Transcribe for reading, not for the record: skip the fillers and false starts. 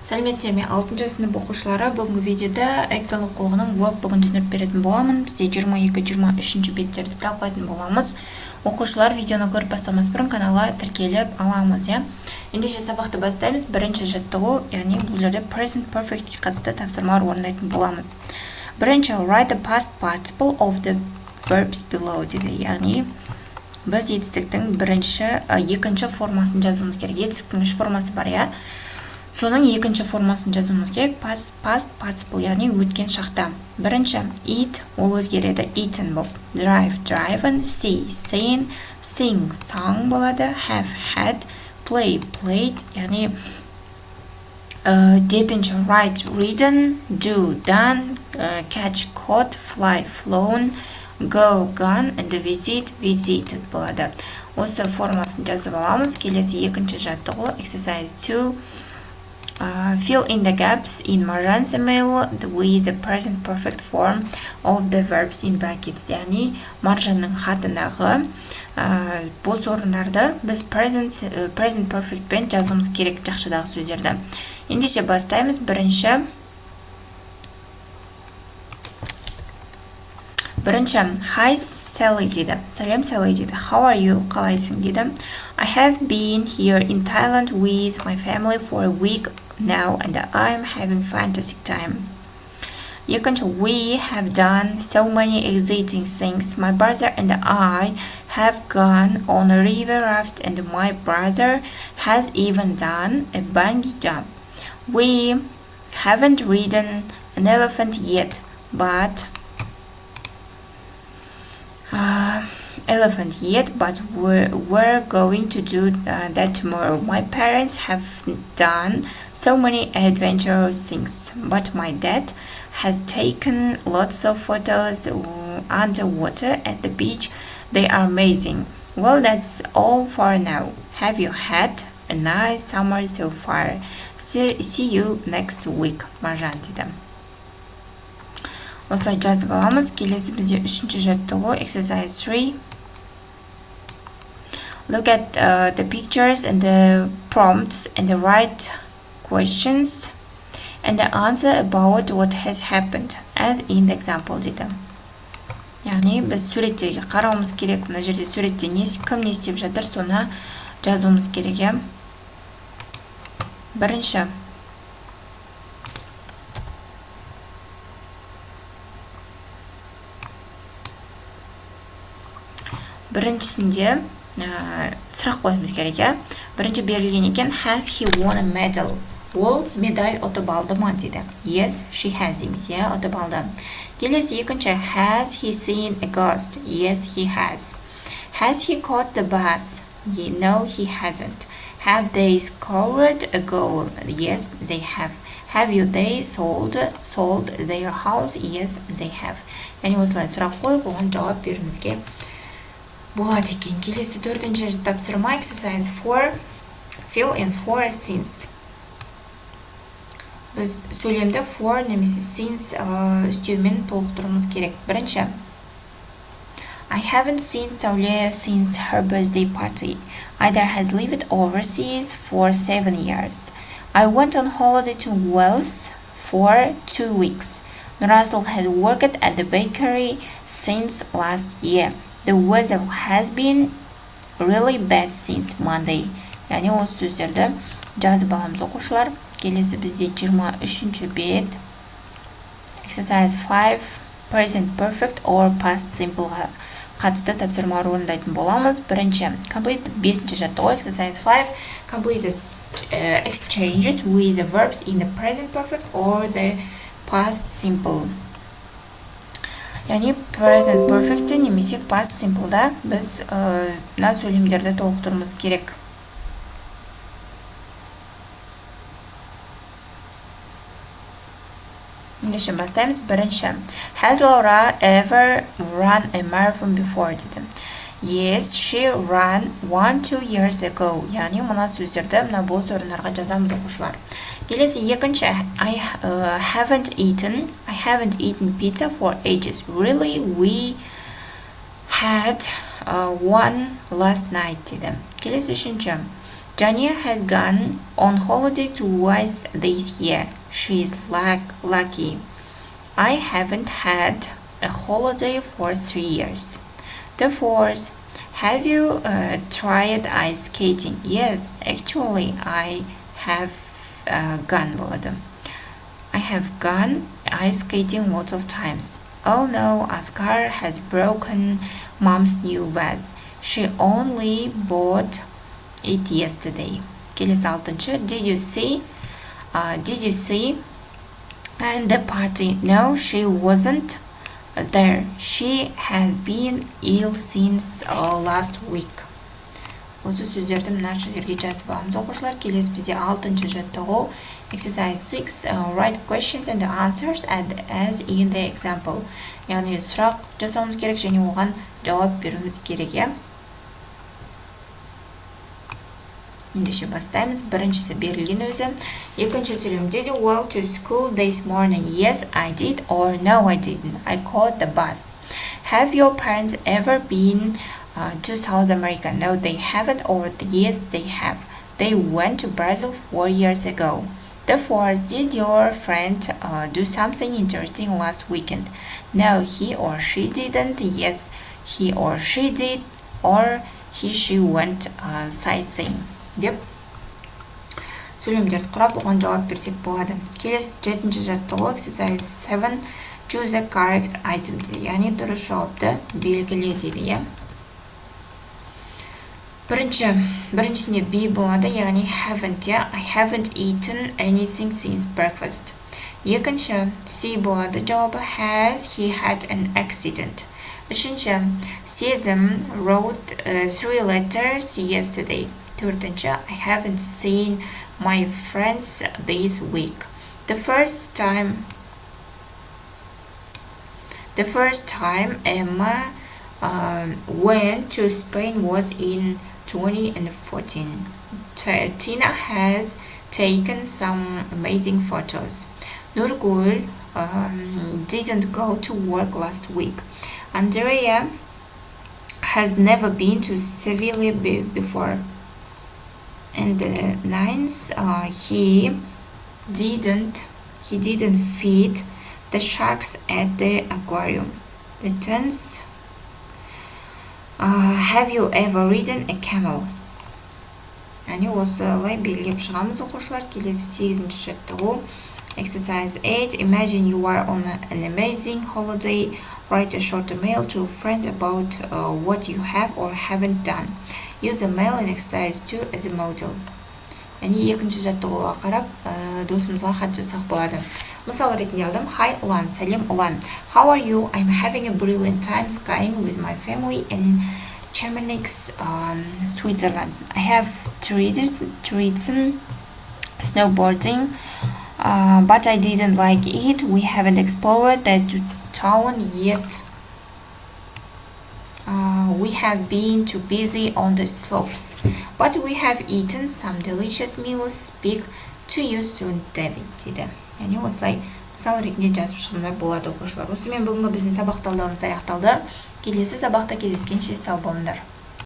Сәлеметсіздер ме? 6 сынып оқушылары, бүгінгі видеода Эксел оқулығының Workbook'ын түсіндіріп беретін боламын. Бізде 22-23 беттерді талқылайтын боламыз. Оқушылар видеоны көріп бастамас бұрын каналға тіркеліп аламыз, я. Ендеше сабақты бастаймыз. Бірінші жаттығу, яғни бұл жерде present perfectке қатысты тапсырмалар орындайтын боламыз. Бірінші, write the past participle of the verbs below дейді. Яғни біз етістіктің екінші формасын жазуымыз керек. Етістіктің үш формасы бар, я. Соның екінші формасын жазуымыз керек. Past participle, яғни өткен шақта. Бірінші, eat, ол өзгереді, eaten бұл. Drive, driven, see, seen, sing, sung болады, have, had, play, played, яғни жетінші, write, written, do, done, catch, caught, fly, flown, go, gone, and visit, visited болады. Осы формасын жазып аламыз. Келесі екінші жаттығу, exercise 2. Fill in the gaps in Marjan's email with the present perfect form of the verbs in brackets. Яғни Маржанның хатындағы бос орындарды біз present perfect пен жазуымыз керек жақшыдағы сөздерді. Ендеше бастаймыз. Бірінші, hi Sally дейді. Сәлем Sally дейді. How are you? Қалайсың дейді. I have been here in Thailand with my family for a week now and I'm having fantastic time. Екінші, we have done so many exciting things. My brother and I have gone on a river raft and my brother has even done a bungee jump. We haven't ridden an elephant yet, but we're going to do that tomorrow. My parents have done so many adventurous things, but my dad has taken lots of photos underwater at the beach. They are amazing. Well, that's all for now. Have you had a nice summer so far? See you next week. Маржан дейді. Осылай жазып аламыз. Келесі бізде үшінші жаттығу, exercise 3. Look at the pictures and the prompts and the right questions and the answer about what has happened as in the example дейді. Яғни біз суреттерге қарауымыз керек. Мына жерде суретте кім не істеп жатыр, соны жазуымыз керек. Бірінші, біріншісінде сұрақ қойымыз керек. Бірінші берілген екен, has he won a medal? Ол медаль ұтып алды ма дейді. Yes, she has емес, ұтып алды. Келесі екінші, has he seen a ghost? Yes, he has. Has he caught the bus? No, he hasn't. Have they scored a goal? Yes, they have. Have they sold their house? Yes, they have. Яғни осылай сұрақ қойып, оған жауап беруімізге болады екен. Келесі төртінші тапсырма, exercise 4. Fill in 4 scenes. Біз сөйлемді for немесе since үстеумен толықтыруымыз керек. Бірінші, I haven't seen Saule since her birthday party. Ida has lived overseas for 7 years. I went on holiday to Wales for 2 weeks. Russell has worked at the bakery since last year. The weather has been really bad since Monday. Яғни осы сөздерді жазып аламыз оқушылар. Келесі бізде 23-ші бет. Exercise 5. Present perfect or past simpleға қатысты тапсырмалар орындайтын боламыз. Бірінші, complete 5-ші жаттығу, exercise 5. Complete exchanges with the verbs in the present perfect or the past simple. Яғни present perfect немесе past simple'да біз мына сөйлемдерді толықтыруымыз керек. Ендеше бастаймыз. Бірінші, has Laura ever run a marathon before дейді. Yes, she ran 1-2 years ago. Яғни мына сөздерді мына бос орындарға жазамыз оқушылар. Келесі екінші, I haven't eaten pizza for ages. Really, we had one last night дейді. Келесі үшінші, Jania has gone on holiday twice this year. She is lucky. I haven't had a holiday for 3 years. The fourth, have you tried ice skating? Yes, actually I have gone болады. I have gone ice skating lots of times. Oh no, Oscar has broken mom's new vase. She only bought it yesterday. Келесі алтыншы. Did you see and the party? No, she wasn't there. She has been ill since last week. Осы сөздерді мына жерге жазып аламыз оқушылар. Келесі бізде алтыншы жаттығу. Exercise 6. Write questions and the answers as in the example. Яғни сұрақ жасауымыз керек және оған жауап беруіміз керек. Ендеше бастаймыз. Біріншісі берілген өзі. Екінші сөйлем. Did you walk to school this morning? Yes, I did. Or no, I didn't. I caught the bus. Have your parents ever been to South America? No, they haven't. Or yes, they have. They went to Brazil 4 years ago. The fourth, did your friend do something interesting last weekend? No, he or she didn't. Yes, he or she did. Or she went sightseeing. Деп сөйлемдерді құрап оған жауап берсек болады. Келесі жетінші жаттығу. Exercise 7. Choose a correct item дейді. Яғни дұрыс жауапты белгіле дейді. Біріншісіне B болады, яғни haven't. I haven't eaten anything since breakfast. Екінші C болады, жауабы has he had an accident. Үшінші Сезім wrote 3 letters yesterday. Төртінші I haven't seen my friends this week. The first time Emma went to Spain was in 2014. Tina has taken some amazing photos. Nurgul didn't go to work last week. Andrea has never been to Seville before. And the ninth, he didn't feed the sharks at the aquarium. The tenth, have you ever ridden a camel? Яғни осылай белгілеп шығамыз оқушылар. Келесі 8-ші жаттығу. Exercise 8. Imagine you are on an amazing holiday. Write a short email to a friend about what you have or haven't done. Use a mail in exercise 2 as a model. Яғни екінші жаттығуға қарап досымызға хат жасақ болады. Мысал ретінде алдым. Hi Ulan, сәлем Ulan. How are you? I'm having a brilliant time skiing with my family in Chamonix, Switzerland. I have tried snowboarding, but I didn't like it. We haven't explored that town yet. We have been too busy on the slopes, but we have eaten some delicious meals. Speak to you soon, David дейді. Яғни осылай мысал ретінде жазып шығымдар болады оқушылар. Осымен бүгінгі біздің сабақ талдауымыз аяқталды. Келесі сабақта кездескенше сау болыңдар.